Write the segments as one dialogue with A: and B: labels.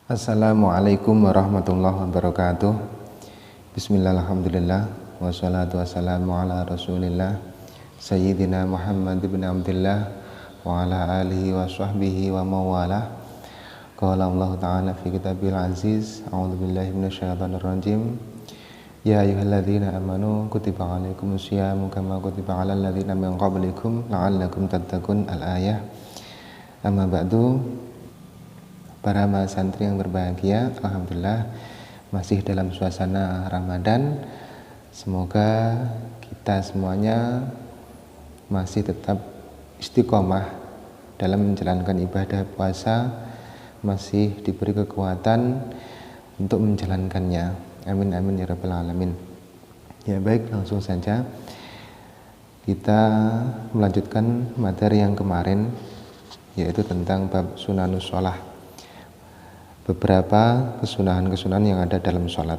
A: Assalamualaikum warahmatullahi wabarakatuh. Bismillah, alhamdulillah, wassalatu wassalamu ala rasulillah Sayyidina Muhammad ibn Abdillah wa ala alihi wa sahbihi wa mawalah. Qala Allah ta'ala fi kitabil aziz, a'udzu billahi minasyaitonir rajim. Ya ayyuhalladzina amanu kutiba alaikumus syiyamu kama kutiba alal ladzina min qablikum la'allakum tattaqun. Al-ayah. Amma ba'du. Para santri yang berbahagia, alhamdulillah masih dalam suasana Ramadan. Semoga kita semuanya masih tetap istiqomah dalam menjalankan ibadah puasa, masih diberi kekuatan untuk menjalankannya. Amin amin ya rabbal alamin. Ya baik, langsung saja kita melanjutkan materi yang kemarin, yaitu tentang bab sunanus sholah, beberapa kesunahan-kesunahan yang ada dalam sholat.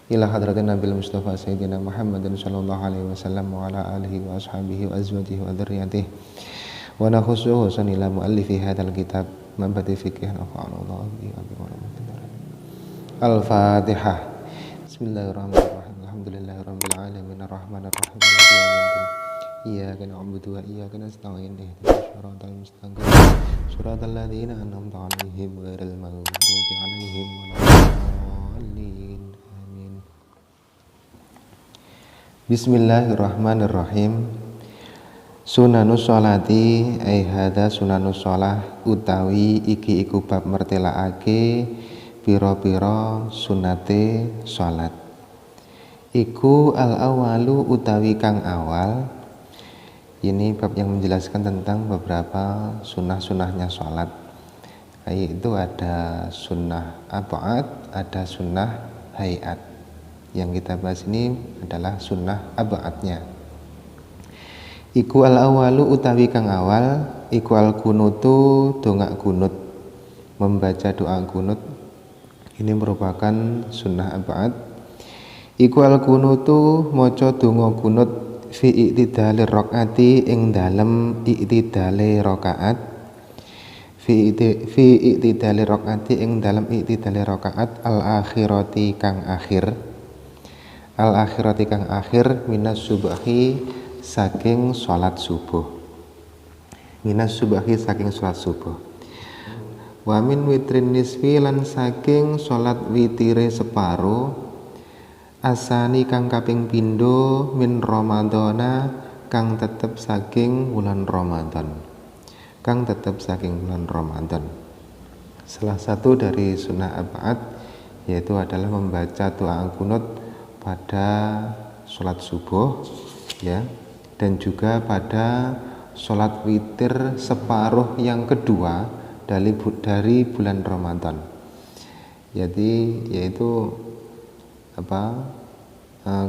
A: Ila hadratin Nabil Mustafa Sayyidina Muhammadin sallallahu alaihi wasallam wa ala alihi wa ashabihi wa azwajihi wa dzurriyyatihi wa nakhusuhu sanila muallifi hadzal kitab mabadi fiqh nafa'allahu bihi wa bihi. Al-Fatihah. Bismillahirrahmanirrahim. Alhamdulillahirabbil alamin arrahmanir rahim maliki yaumiddin. Iyyaka na'budu wa iyyaka nasta'in ihdinas siratal mustaqim siratal ladzina an'amta 'alaihim ghairil maghdubi 'alaihim waladdallin. Amin. Bismillahirrahmanirrahim. Sunanus sholati ai hadza sunanus sholah, utawi iki iku bab mertelaake pira-pira sunate sholat. Iku al-awalu utawi kang awal. Ini bab yang menjelaskan tentang beberapa sunnah-sunnahnya sholat. Yaitu ada sunnah ab'ad, ada sunnah hayat. Yang kita bahas ini adalah sunnah ab'adnya. Iku al-awalu utawi kang awal, iku al-kunutu dongak kunut. Membaca doa kunut ini merupakan sunnah ab'ad. Iku al-kunutu maca donga kunut fi i'tidali rakaati ing dalem i'tidali rakaat, fi i'tidali rakaati ing dalem i'tidali rakaat al-akhirati kang akhir, al-akhirati kang akhir minas subhi saking salat subuh, minas subhi saking salat subuh. Wa min witrin nisfi lan saking salat witire separo, asani kang kaping pindho min Ramadhana kang tetep saking bulan Ramadan, kang tetep saking bulan Ramadan. Salah satu dari sunnah ab'ad yaitu adalah membaca doa kunut pada sholat subuh, ya, dan juga pada sholat witir separuh yang kedua dari bulan Ramadan. Jadi yaitu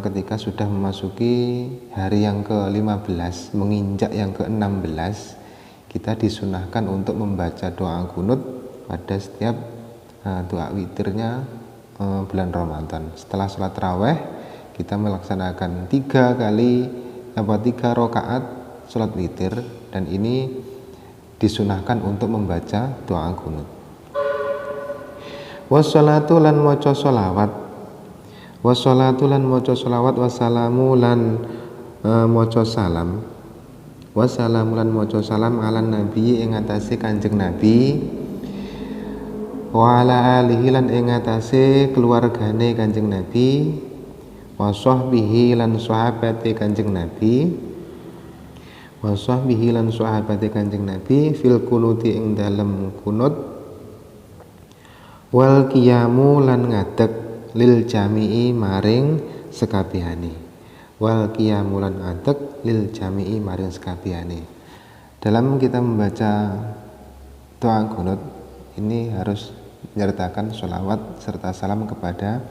A: ketika sudah memasuki hari yang ke-15 menginjak yang ke-16, kita disunahkan untuk membaca doa kunut pada setiap doa witirnya bulan Ramadan. Setelah sholat raweh kita melaksanakan 3 rakaat sholat witir, dan ini disunahkan untuk membaca doa kunut. Wassalatu lan maca sholawat, wassalatu lan maca sholawat, wassalamu lan maca salam, wassalamu lan maca salam ala nabi ing atase kanjeng nabi, wa ala alihi lan ing atase keluargane kanjeng nabi, wa sahbihi lan sahabate kanjeng nabi, wa sahbihi lan sahabate kanjeng nabi fil kunuti ing dalem kunut, wal qiyamu lan ngadeg lil jami'i maring sekabehane, wal qiyamu lan ngadeg lil jami'i maring sekabehane. Dalam kita membaca doa kunut ini harus menyertakan sholawat serta salam kepada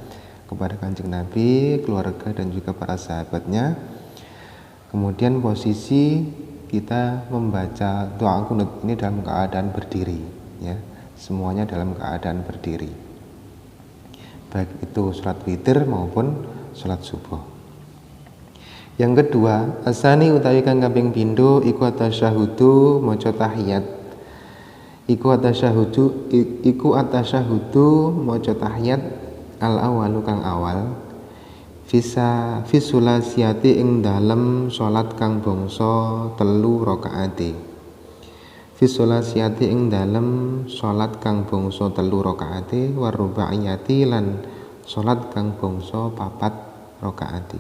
A: kanjeng Nabi, keluarga dan juga para sahabatnya. Kemudian posisi kita membaca doa kunut ini dalam keadaan berdiri, ya, semuanya dalam keadaan berdiri, baik itu sholat witir maupun sholat subuh. Yang kedua, asani utawi kang kaping pindho iku tasyahudu maca tahiyat. Iku atasyahudu maca tahiyat al awalu kang awal fisulasiati ing dalem salat kang bangsa 3 rakaate. Fisulasiati ing dalem salat kang bangsa 3 rakaate warubaiyati lan salat kang bangsa 4 rakaate.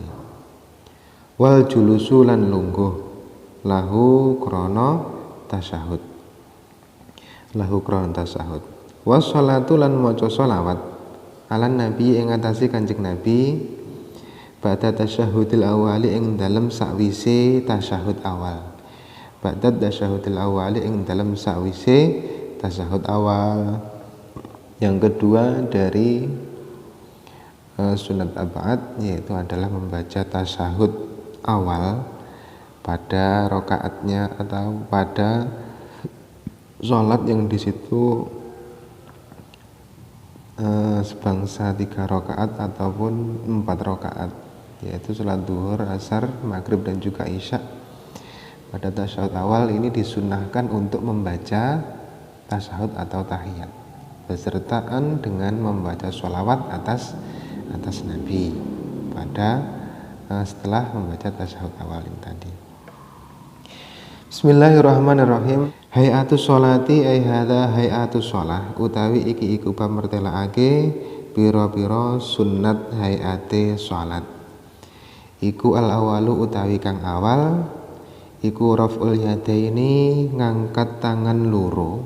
A: Wal julusu lan lungguh lahu krana tasyahud. Wassalatu lan maca sholawat alan nabi ing atase Kanjeng Nabi ba'da tasyahudil awali ing dalem sakwise tasyahud awal. Ba'da tasyahudil awali ing dalem sakwise tasyahud awal. Yang kedua dari sunat ab'ad yaitu adalah membaca tasyahud awal pada rakaatnya atau pada sholat yang di situ sebangsa 3 rakaat ataupun 4 rakaat, yaitu sholat duhur, asar, maghrib dan juga isya. Pada tasyahud awal ini disunahkan untuk membaca tasyahud atau tahiyat besertaan dengan membaca sholawat atas Nabi pada setelah membaca tasyahud awal ini tadi. Bismillahirrahmanirrahim. Hayatus sholati ay hadza hayatus sholah utawi iki iku pamertelaake pira-pira sunnat hayate sholat. Iku al awalu utawi kang awal iku raf'ul yadaini ngangkat tangan loro.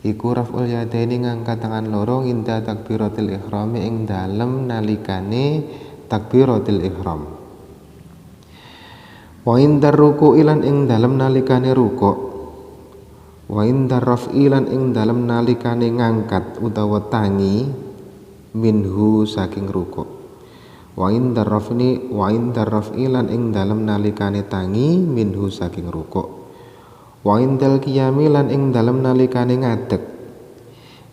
A: Iku raf'ul yadaini ngangkat tangan loro inda takbiratul ihram ing dalem nalikane takbiratul ihram. Wa indar ruku'i lan ing dalem nalikane rukuk. Wa indar raf'i lan ing dalem nalikane ngangkat utawa tangi minhu saking rukuk. Wa indar raf'i lan ing dalem nalikane tangi minhu saking rukuk. Wa indal qiyami lan ing dalem nalikane ngadeg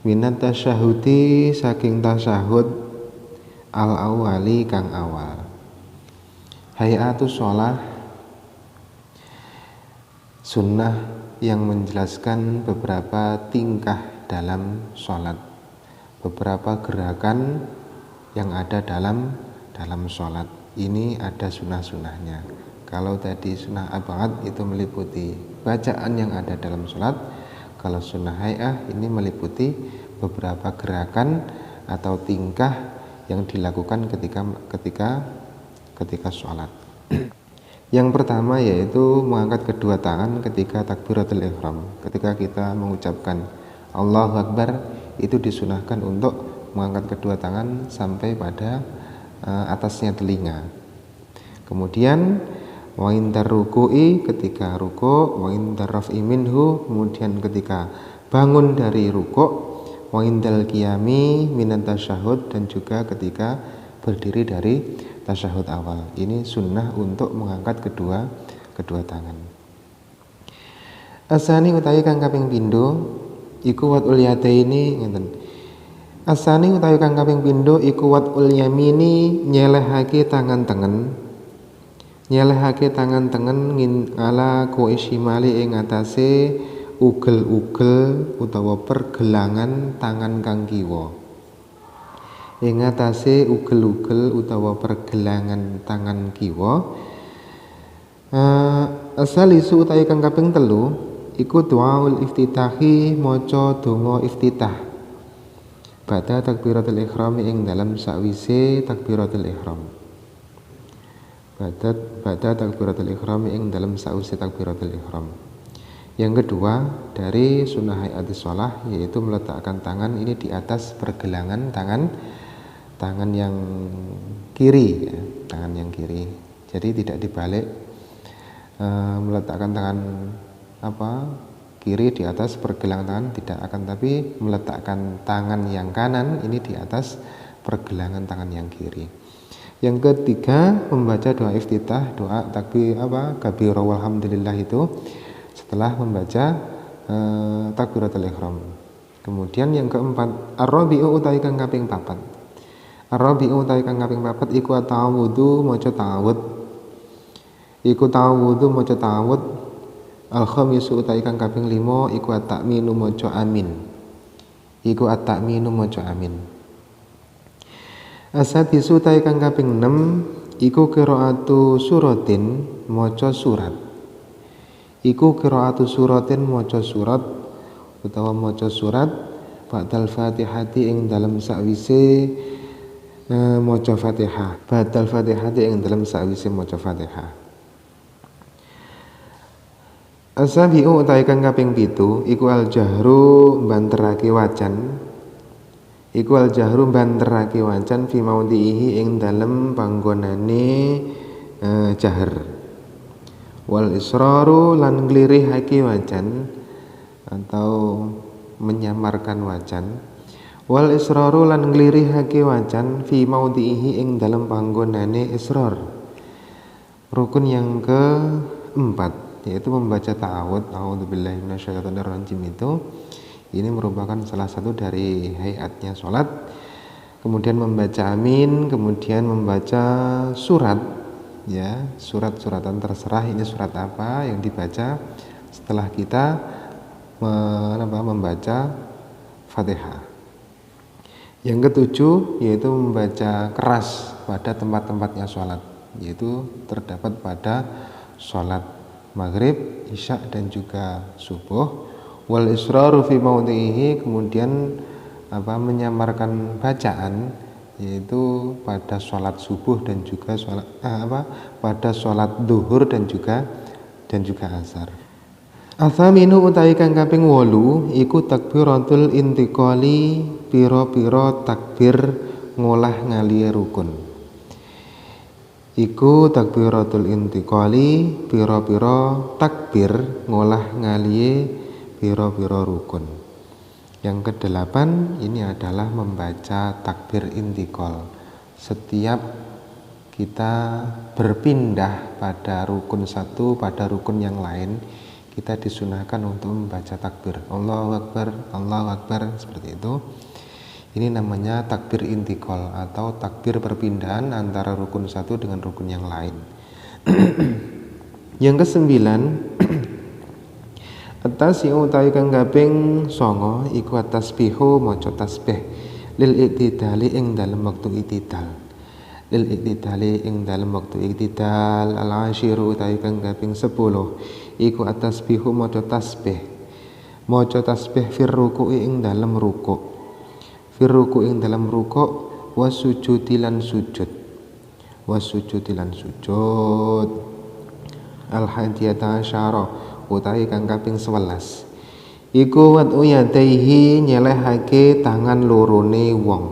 A: minat tasyahudi saking tasyahud al awali kang awal. Hayatus sholah sunnah yang menjelaskan beberapa tingkah dalam sholat, beberapa gerakan yang ada dalam sholat. Ini ada sunnah-sunnahnya. Kalau tadi sunnah ab'ad itu meliputi bacaan yang ada dalam sholat, kalau sunnah hay'ah ini meliputi beberapa gerakan atau tingkah yang dilakukan ketika sholat. Yang pertama yaitu mengangkat kedua tangan ketika takbiratul ihram. Ketika kita mengucapkan Allahu Akbar, itu disunahkan untuk mengangkat kedua tangan sampai pada atasnya telinga. Kemudian wa indar ruku'i ketika ruku', wa indar raf'i minhu kemudian ketika bangun dari ruku', wa indal qiyami minat tasyahud dan juga ketika berdiri dari tasyahud awal. Ini sunnah untuk mengangkat kedua tangan. Asani utawi kang kaping pindho iku watul yadaini ngeten. Asani utawi kang kaping pindho iku watul yamini nyelehake tangan tengen. Nyelehake tangan tengen ngin ala koisimali ing atase ugel-ugel utawa pergelangan tangan kang kiwa. Ing atase ugel-ugel utawa pergelangan tangan kiwa. Asalisu utawi kang kaping 3 iku du'aul iftitahi maca donga iftitah. Ba'da takbiratul ihram ing dalam sakwise takbiratul ihram. Ba'da takbiratul ihram ing dalam sakwise takbiratul ihram. Yang kedua dari sunnah hayatus shalah yaitu meletakkan tangan ini di atas pergelangan tangan yang kiri ya, tangan yang kiri. Jadi tidak dibalik, meletakkan tangan kiri di atas pergelangan tangan tidak akan, tapi meletakkan tangan yang kanan ini di atas pergelangan tangan yang kiri. Yang ketiga membaca doa iftitah, doa takbir kabira walhamdulillah itu setelah membaca takbiratul ihram. Kemudian yang keempat ar-rabi'u utawi kang kaping 4. Ar-rabi'u utawi kang kaping 4 iku ta'awudhu maca ta'awud. Iku ta'awudhu maca ta'awud Al khamisu utawi kang kaping 5 iku at-ta'minu maca amin. Iku at-ta'minu maca amin. Asadisu utawi kang kaping 6 iku qiraatu suratin maca surat. Iku qiraatu suratin maca surat utawa maca surat ba'dal Fatihati ing dalem sakwise maca Fatihah. Ba'dal Fatihati ing dalem sakwise maca Fatihah. Asabi'u utawi kang kaping 7 iku al jahru banterake wacan. Iku al jahru banterake wacan fi maudhihi ing dalem panggonane jahar. Wal israru lan nglirihake wacan atau menyamarkan wacan. Wal israru lan nglirihake wacan fi maudhihi ing dalem panggonane israr. Rukun yang keempat yaitu membaca ta'awudz, a'udzubillahi minasyaitonirrajim itu. Ini merupakan salah satu dari hayatnya sholat. Kemudian membaca amin, kemudian membaca surat, ya surat-suratan terserah ini surat apa yang dibaca setelah kita membaca Fatihah. Yang ketujuh yaitu membaca keras pada tempat-tempatnya sholat, yaitu terdapat pada sholat maghrib, isya dan juga subuh. Wal israru fi maudhihi, kemudian menyamarkan bacaan yaitu pada sholat subuh dan juga sholat pada sholat duhur dan juga asar. Athaminu utawi kang kaping 8 iku takbiratul intiqali, pira-pira takbir ngolah ngalihe rukun. Iku takbiratul intiqali, pira-pira takbir ngolah ngalihe pira-pira rukun. Yang kedelapan ini adalah membaca takbir intiqal. Setiap kita berpindah pada rukun satu pada rukun yang lain, kita disunahkan untuk membaca takbir. Allahu Akbar, seperti itu. Ini namanya takbir intiqal atau takbir perpindahan antara rukun satu dengan rukun yang lain. Yang kesembilan, at-tasi'u utawi kang kaping 9 iku at-tasbihu maca tasbih lil iktidali ing dalem wektu iktidal. Lil iktidali ing dalem wektu iktidal. Al-ashiru utawi kang kaping 10 iku at-tasbihu maca tasbih. Maca tasbih fir ruku'i ing dalem rukuk. Fir ruku'i ing dalem rukuk wasujudi lan sujud. Wasujudi lan sujud. Al-hadiyata asyara utawi kang kaping 11 iku wad'u yadaihi nyelehake tangan lorone wong.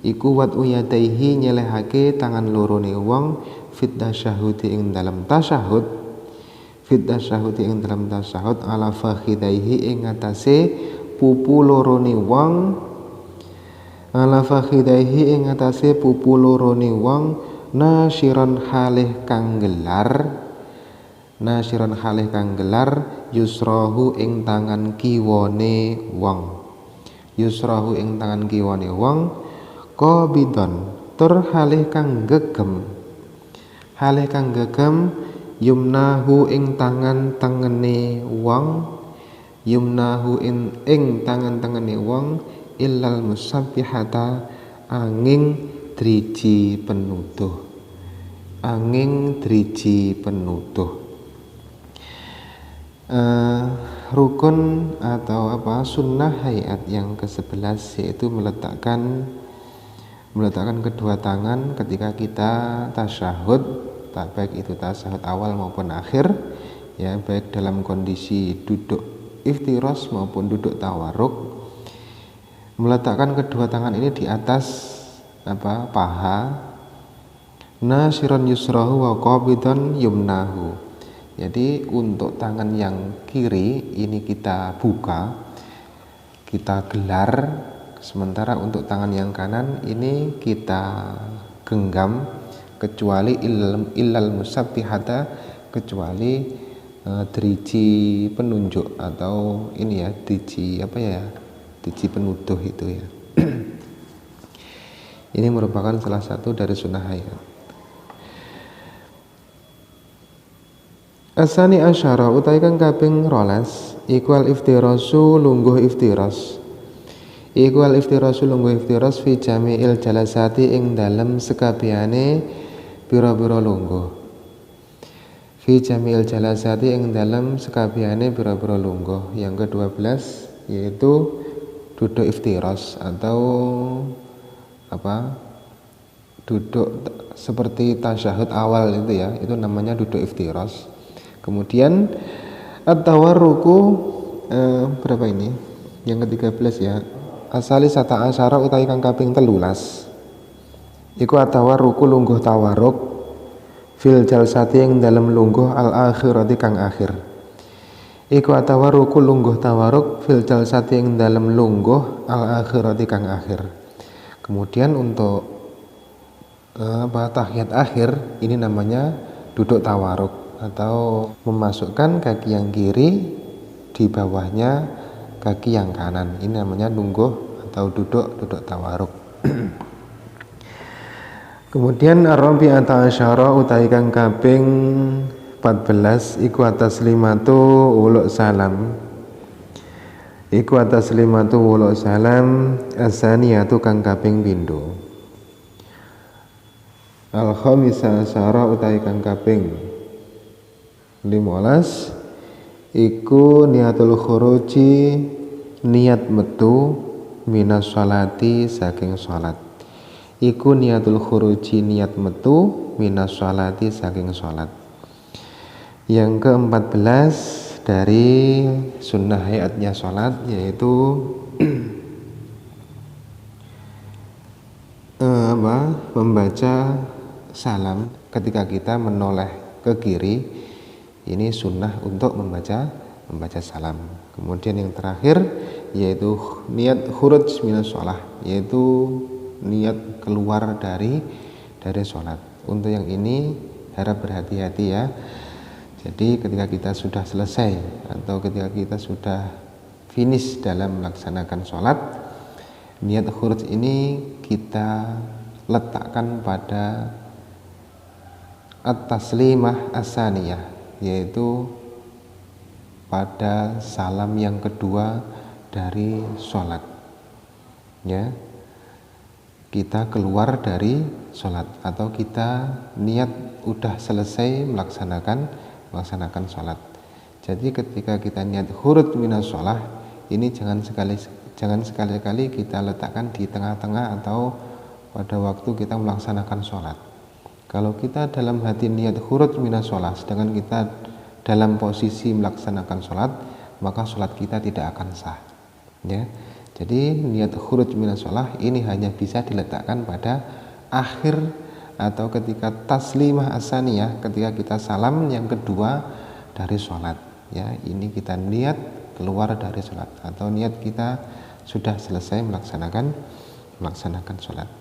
A: Iku wad'u yadaihi nyelehake tangan lorone wong fit tasyahudi ing dalam tasyahud. Fit tasyahudi ing dalam tasyahud ala fakhidaihi ing atase pupu lorone wong. Ala fakhidaihi ing atase pupu lorone wong nasyiran halih kang gelar. Nasyiran halih kang gelar yusrahu ing tangan kiwane wong. Yusrahu ing tangan kiwane wong qabidon tur halih kang gegem. Halih kang gegem yumnahu ing tangan tengene wong. Yumnahu ing tangan tengene wong illal musabbihata angin driji penuduh. Angin driji penuduh. Rukun atau sunnah hayat yang ke-11 yaitu meletakkan kedua tangan ketika kita tasyahud, baik itu tasyahud awal maupun akhir, ya baik dalam kondisi duduk iftiros maupun duduk tawarruk. Meletakkan kedua tangan ini di atas paha. Nasyiran yusrahu wa qabidan yumnahu. Jadi untuk tangan yang kiri ini kita buka, kita gelar, sementara untuk tangan yang kanan ini kita genggam, kecuali illal musabbihata, kecuali driji penunjuk atau ini ya driji driji penuduh itu ya. Ini merupakan salah satu dari sunnah hayat. Asani asyara utawi kang kaping 12 iku al iftirasu lungguh iftiras. Iku al iftirasu lungguh iftiras fi jami'il jalasati ing dalem sekabehane pira-pira lungguh. Fi jami'il jalasati ing dalem sekabehane pira-pira lungguh. Yang ke-12 yaitu duduk iftiras atau duduk seperti tasyahud awal itu ya, itu namanya duduk iftiras. Kemudian at-tawarruku berapa ini? Yang ke-13 ya. Asali sata asyara utawi kang kaping 13. Iku at-tawarruku lungguh tawarruk fil jalsati ing dalem lungguh al-akhirati kang akhir. Iku at-tawarruku lungguh tawarruk fil jalsati ing dalem lungguh al-akhirati kang akhir. Kemudian untuk tahiyat akhir ini namanya duduk tawarruk atau memasukkan kaki yang kiri di bawahnya kaki yang kanan. Ini namanya lungguh atau duduk tawarruk. Kemudian ar-rabi'ata asyara utawi kang kaping 14 iku at-taslimatu uluk salam. Iku at-taslimatu uluk salam as-saniyatu kang kaping pindho. Al-khamisah asyara utawi kang kaping 15 iku niatul khuruji niat metu minas sholati saking sholat. Iku niatul khuruji niat metu minas sholati saking sholat. Yang ke-14 dari sunnah hayatnya sholat yaitu membaca salam ketika kita menoleh ke kiri. Ini sunnah untuk membaca salam. Kemudian yang terakhir yaitu niat khuruj minas sholah, yaitu niat keluar dari sholat. Untuk yang ini harap berhati-hati ya. Jadi ketika kita sudah selesai atau ketika kita sudah finish dalam melaksanakan sholat, niat khuruj ini kita letakkan pada at-taslimah as-saniyah, yaitu pada salam yang kedua dari sholat ya. Kita keluar dari sholat atau kita niat udah selesai melaksanakan sholat. Jadi ketika kita niat khuruj minas sholah, ini jangan sekali-kali kita letakkan di tengah-tengah atau pada waktu kita melaksanakan sholat. Kalau kita dalam hati niat khuruj minas sholah, sedangkan kita dalam posisi melaksanakan sholat, maka sholat kita tidak akan sah ya. Jadi niat khuruj minas sholah ini hanya bisa diletakkan pada akhir atau ketika taslimah as-saniyah, ketika kita salam yang kedua dari sholat ya. Ini kita niat keluar dari sholat atau niat kita sudah selesai melaksanakan sholat.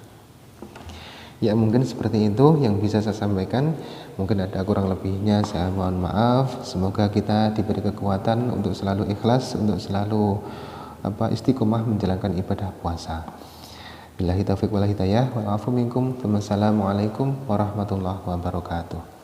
A: Ya mungkin seperti itu yang bisa saya sampaikan. Mungkin ada kurang lebihnya saya mohon maaf. Semoga kita diberi kekuatan untuk selalu ikhlas, untuk selalu istiqomah menjalankan ibadah puasa. Billahi taufiq wal hidayah. Wa afu minkum. Wassalamualaikum warahmatullahi wabarakatuh.